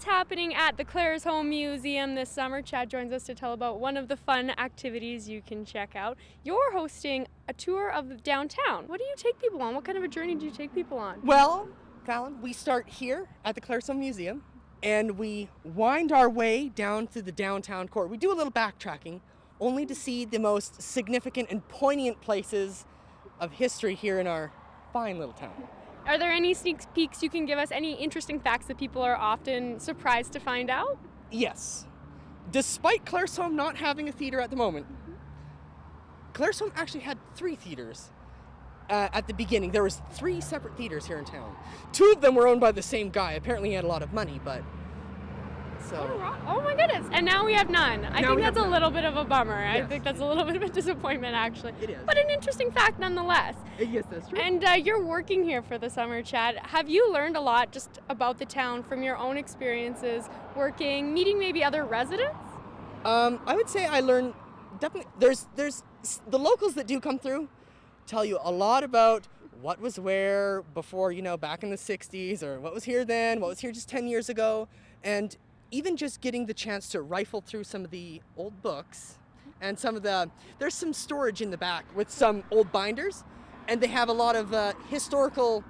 lots happening at the Claresholm Museum this summer. Chad joins us to tell about one of the fun activities you can check out. You're hosting a tour of downtown. What do you take people on? What kind of a journey do you take people on? Well, Fallon, we start here at the Claresholm Museum and we wind our way down through the downtown core. We do a little backtracking only to see the most significant and poignant places of history here in our fine little town. Are there any sneak peeks you can give us? Any interesting facts that people are often surprised to find out? Yes. Despite Claresholm not having a theater at the moment, Claresholm actually had 3 theaters at the beginning. There was 3 separate theaters here in town. 2 of them were owned by the same guy. Apparently he had a lot of money, but Oh my goodness. And now we have none. I think that's a little bit of a bummer. Yes. I think that's a little bit of a disappointment, actually. It is. But an interesting fact nonetheless. Yes, that's true. And you're working here for the summer, Chad. Have you learned a lot just about the town from your own experiences, working, meeting maybe other residents? I would say I learned definitely. There's the locals that do come through tell you a lot about what was where before, back in the 60s, or what was here then, what was here just 10 years ago. And even just getting the chance to rifle through some of the old books and there's some storage in the back with some old binders, and they have a lot of historical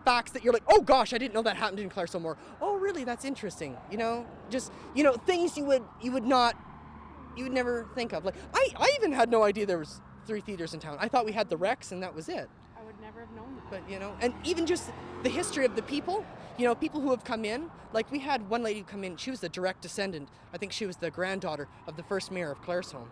facts that you're like, oh gosh, I didn't know that happened in Claresholm, or oh really, that's interesting. Things you would never think of. Like I even had no idea there was 3 theaters in town. I thought we had the Rex and that was it. I would never have known that. But and even just the history of the people, people who have come in. Like we had one lady come in, she was the direct descendant. I think she was the granddaughter of the first mayor of Claresholm.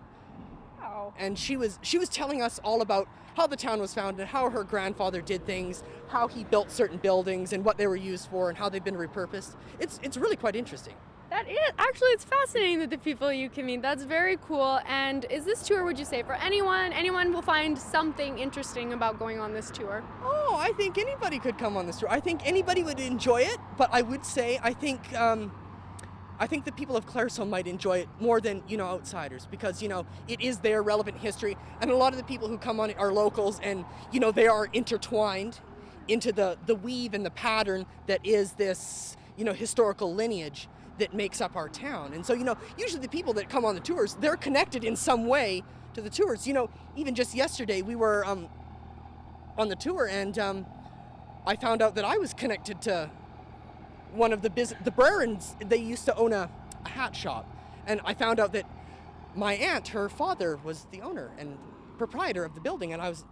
Wow. And she was telling us all about how the town was founded, how her grandfather did things, how he built certain buildings and what they were used for and how they've been repurposed. It's really quite interesting. That is. Actually, it's fascinating that the people you can meet. That's very cool. And is this tour, would you say, for anyone? Anyone will find something interesting about going on this tour? Oh, I think anybody could come on this tour. I think anybody would enjoy it, but I would say I think the people of Claresholm might enjoy it more than, outsiders, because, it is their relevant history. And a lot of the people who come on it are locals, and, they are intertwined into the weave and the pattern that is this, historical lineage that makes up our town. And so, usually the people that come on the tours, they're connected in some way to the tours. Even just yesterday we were on the tour, and I found out that I was connected to one of the Brerens. They used to own a hat shop, and I found out that my aunt, her father, was the owner and proprietor of the building, and I was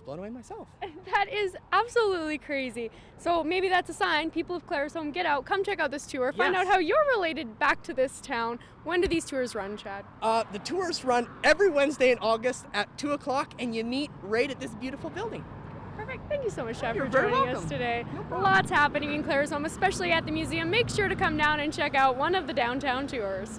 blown away myself. That is absolutely crazy. So maybe that's a sign. People of Claresholm, get out, come check out this tour, find out how you're related back to this town. When do these tours run, Chad? The tours run every Wednesday in August at 2 o'clock, and you meet right at this beautiful building. Perfect. Thank you so much, Chad, You're for very joining us welcome. today. No problem. Lots happening in Claresholm, especially at the museum. Make sure to come down and check out one of the downtown tours.